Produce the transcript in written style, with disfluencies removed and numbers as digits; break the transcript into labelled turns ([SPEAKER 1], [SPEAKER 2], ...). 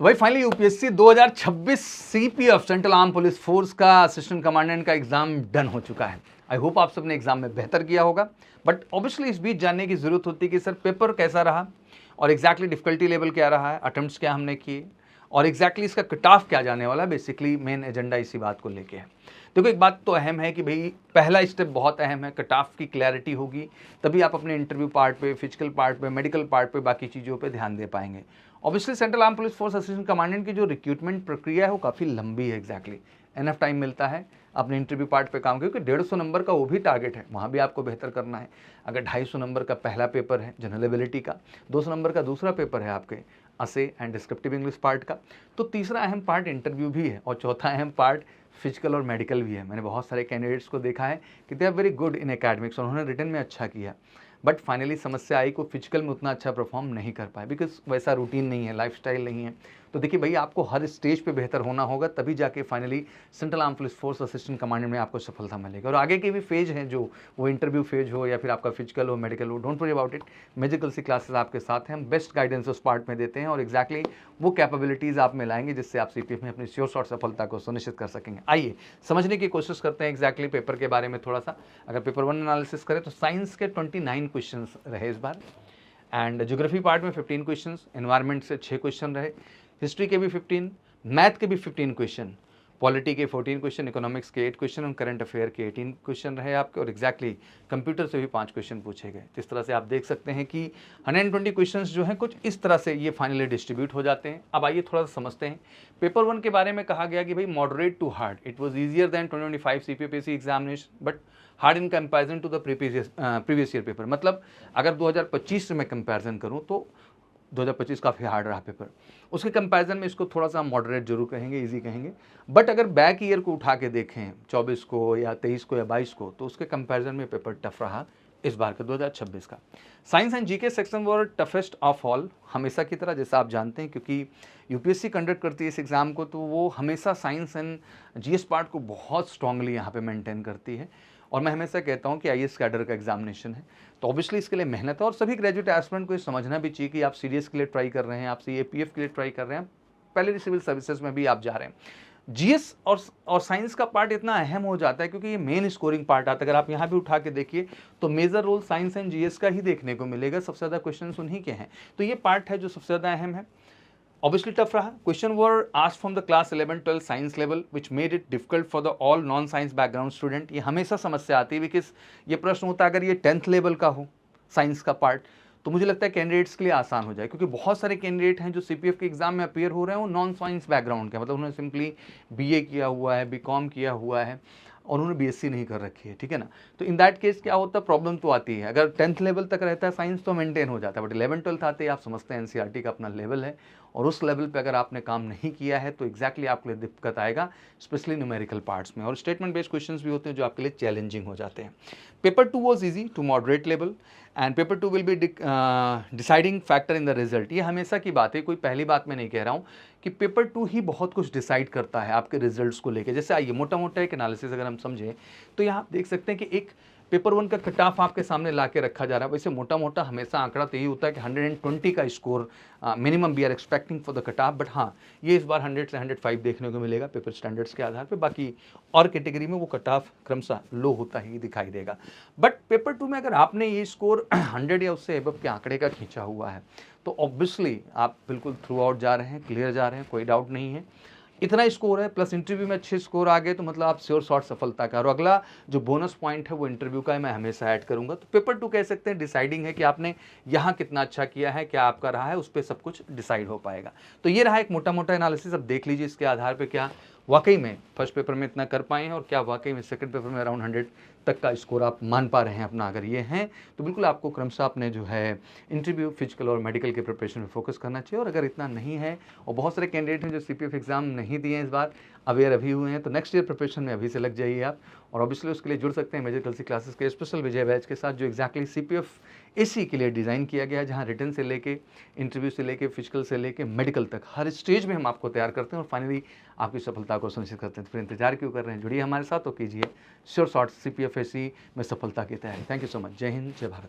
[SPEAKER 1] तो भाई finally UPSC 2026 CPF central arm police force का असिस्टेंट कमांडेंट का एग्जाम डन हो चुका है। आई होप आप सबने एग्जाम में बेहतर किया होगा, बट ऑब्वियसली इस बीच जानने की जरूरत होती है कि सर पेपर कैसा रहा और एग्जैक्टली डिफिकल्टी लेवल क्या रहा है, अटेम्प्ट्स क्या हमने किए और एग्जैक्टली इसका कट ऑफ क्या जाने वाला है। बेसिकली मेन एजेंडा इसी बात को लेके है। देखो एक बात तो अहम है कि भाई पहला स्टेप बहुत अहम है, कट ऑफ की क्लैरिटी होगी तभी आप अपने इंटरव्यू पार्ट पे, फिजिकल पार्ट पे, मेडिकल पार्ट पे, बाकी चीज़ों पे ध्यान दे पाएंगे। Obviously central arm police force assistant commandant की जो रिक्रूटमेंट प्रक्रिया है वो काफ़ी लंबी है। एग्जैक्टली एनफ टाइम मिलता है अपने इंटरव्यू पार्ट पे काम, क्योंकि 150 नंबर का वो भी टारगेट है, वहाँ भी आपको बेहतर करना है। अगर 250 नंबर का पहला पेपर है जनरल एबिलिटी का, 200 नंबर का दूसरा पेपर है आपके असे एंड डिस्क्रिप्टिव इंग्लिश पार्ट का, तो तीसरा अहम पार्ट इंटरव्यू भी है और चौथा अहम पार्ट फिजिकल और मेडिकल भी है। मैंने बहुत सारे कैंडिडेट्स को देखा है कि they are very good in academics, उन्होंने रिटन में अच्छा किया, बट फाइनली समस्या आई को फिजिकल में उतना अच्छा परफॉर्म नहीं कर पाए, बिकॉज वैसा रूटीन नहीं है, लाइफस्टाइल नहीं है। तो देखिए भाई आपको हर स्टेज पे बेहतर होना होगा, तभी जाके finally central arm police force assistant commandant में आपको सफलता मिलेगी। और आगे के भी फेज हैं, जो वो इंटरव्यू फेज हो या फिर आपका फिजिकल हो, मेडिकल हो, don't worry about it. Medical सी क्लासेस आपके साथ हैं, हम बेस्ट गाइडेंस उस पार्ट में देते हैं और एक्जैक्टली वो कैपेबिलिटीज़ आप में लाएंगे जिससे आप सीपीएफ में अपनी श्योर शॉर्ट सफलता को सुनिश्चित कर सकेंगे। आइए समझने की कोशिश करते हैं एक्जैक्टली पेपर के बारे में थोड़ा सा। अगर पेपर 1 एनालिसिस करें तो साइंस के 29 क्वेश्चन रहे इस बार, एंड ज्योग्राफी पार्ट में 15 क्वेश्चन, एनवायरमेंट से 6 क्वेश्चन रहे, हिस्ट्री के भी 15, मैथ के भी 15 क्वेश्चन, पॉलिटी के 14 क्वेश्चन, इकोनॉमिक्स के 8 क्वेश्चन और करंट अफेयर के 18 क्वेश्चन रहे आपके, और एक्जैक्टली कंप्यूटर से भी 5 क्वेश्चन पूछे गए। इस तरह से आप देख सकते हैं कि 120 क्वेश्चन जो हैं कुछ इस तरह से ये फाइनली डिस्ट्रीब्यूट हो जाते हैं। अब आइए थोड़ा सा समझते हैं। पेपर 1 के बारे में कहा गया कि भाई moderate to hard, it was easier than 2025 CPFAC examination but hard in comparison to the previous year paper. मतलब अगर 2025 से मैं कंपैरिजन करूं तो 2025 काफ़ी हार्ड रहा पेपर, उसके कंपैरिजन में इसको थोड़ा सा मॉडरेट जरूर कहेंगे, इजी कहेंगे। बट अगर बैक ईयर को उठा के देखें 24 को या 23 को या 22 को, तो उसके कंपैरिजन में पेपर टफ रहा इस बार का 2026 का। Science and GK section were toughest of all, हमेशा की तरह, जैसा आप जानते हैं, क्योंकि यूपीएससी कंडक्ट करती है इस एग्ज़ाम को, तो वो हमेशा साइंस एंड जीएस पार्ट को बहुत स्ट्रांगली यहाँ पे मेंटेन करती है। और मैं हमेशा कहता हूँ कि आईएएस कैडर का एग्जामिनेशन है, तो ऑब्वियसली इसके लिए मेहनत है और सभी ग्रेजुएट एस्पिरेंट को ये समझना भी चाहिए कि आप सीडीएस के लिए ट्राई कर रहे हैं, आप सीएपीएफ के लिए ट्राई कर रहे हैं, पहले सिविल सर्विसेज में भी आप जा रहे हैं। जीएस और साइंस का पार्ट इतना अहम हो जाता है क्योंकि ये मेन स्कोरिंग पार्ट आता है। अगर आप यहाँ भी उठा के देखिए तो major role science and GS का ही देखने को मिलेगा, सबसे ज़्यादा क्वेश्चन उन्हीं के हैं, तो ये पार्ट है जो सबसे ज़्यादा अहम है। Obviously tough रहा। Question were asked from the class 11-12 science level, which made it difficult for the all non-science background student। ये हमेशा समस्या आती है बिकॉज ये प्रश्न होता है अगर ये 10th लेवल का हो साइंस का पार्ट, तो मुझे लगता है कैंडिडेट्स के लिए आसान हो जाए, क्योंकि बहुत सारे कैंडिडेट हैं जो सीपीएफ के एग्जाम में अपीयर हो रहे हैं वो नॉन साइंस बैकग्राउंड के, मतलब उन्होंने सिंपली बीए किया हुआ है, बीकॉम किया हुआ है और उन्होंने बीएससी नहीं कर रखी है, ठीक है ना। तो इन दैट केस क्या होता है, प्रॉब्लम तो आती है। अगर 10th लेवल तक रहता है साइंस तो मेंटेन हो जाता है, बट 11-12 आते ही आप समझते हैं एनसीईआरटी का अपना लेवल है और उस लेवल पे अगर आपने काम नहीं किया है तो एग्जैक्टली आपके लिए दिक्कत आएगा, स्पेशली न्यूमेरिकल पार्ट्स में। और स्टेटमेंट बेस्ड क्वेश्चंस भी होते हैं जो आपके लिए चैलेंजिंग हो जाते हैं। Paper 2 was easy to moderate level and paper 2 will be deciding factor in the result. ये हमेशा की बात है, कोई पहली बात मैं नहीं कह रहा हूँ कि पेपर 2 ही बहुत कुछ डिसाइड करता है आपके रिजल्ट्स को लेके। जैसे आइए मोटा मोटा एक एनालिसिस अगर हम समझें तो यहाँ आप देख सकते हैं कि एक पेपर 1 का कट ऑफ आपके सामने ला के रखा जा रहा है। वैसे मोटा मोटा हमेशा आंकड़ा तो यही होता है कि 120 का score minimum we are expecting for the cut off, but हाँ ये इस बार 100 से 105 देखने को मिलेगा पेपर स्टैंडर्ड्स के आधार पे। बाकी और कैटेगरी में वो कट ऑफ क्रमशः लो होता ही दिखाई देगा। बट पेपर 2 में अगर आपने ये स्कोर 100 या उससे एबव के आंकड़े का खींचा हुआ है तो ऑब्वियसली आप बिल्कुल थ्रू आउट जा रहे हैं, क्लियर जा रहे हैं, कोई डाउट नहीं है। इतना स्कोर है प्लस इंटरव्यू में अच्छे स्कोर आ गए तो मतलब आप श्योर शॉर्ट सफलता का। और अगला जो बोनस पॉइंट है वो इंटरव्यू का है, मैं हमेशा ऐड करूंगा। तो पेपर 2 कह सकते हैं डिसाइडिंग है कि आपने यहाँ कितना अच्छा किया है, क्या आपका रहा है, उस पर सब कुछ डिसाइड हो पाएगा। तो ये रहा एक मोटा मोटा एनालिसिस। अब देख लीजिए इसके आधार पर क्या वाकई में फर्स्ट पेपर में इतना कर पाए हैं और क्या वाकई में सेकंड पेपर में अराउंड 100 तक का स्कोर आप मान पा रहे हैं अपना। अगर ये हैं तो बिल्कुल आपको क्रमशः अपने जो है इंटरव्यू, फिजिकल और मेडिकल के प्रिपरेशन में फोकस करना चाहिए। और अगर इतना नहीं है, और बहुत सारे कैंडिडेट हैं जो सीपीएफ एग्जाम नहीं दिए हैं इस बार, अवेयर अभी हुए हैं, तो नेक्स्ट ईयर प्रिपरेशन में अभी से लग जाइए आप। और ऑब्वियसली उसके लिए जुड़ सकते हैं मेजर कलसी क्लासेस के स्पेशल विजय बैच के साथ, जो एक्जैक्टली सीपीएफ इसी के लिए डिज़ाइन किया गया है, जहाँ रिटन से लेके, इंटरव्यू से लेके, फिजिकल से लेके मेडिकल तक हर स्टेज में हम आपको तैयार करते हैं और फाइनली आपकी सफलता को सुनिश्चित करते हैं। तो फिर इंतजार क्यों कर रहे हैं, जुड़िए हमारे साथ, तो कीजिए श्योर शॉर्ट सीपीएफएसी में सफलता की तैयारी। Thank you so much. जय हिंद, जय भारत।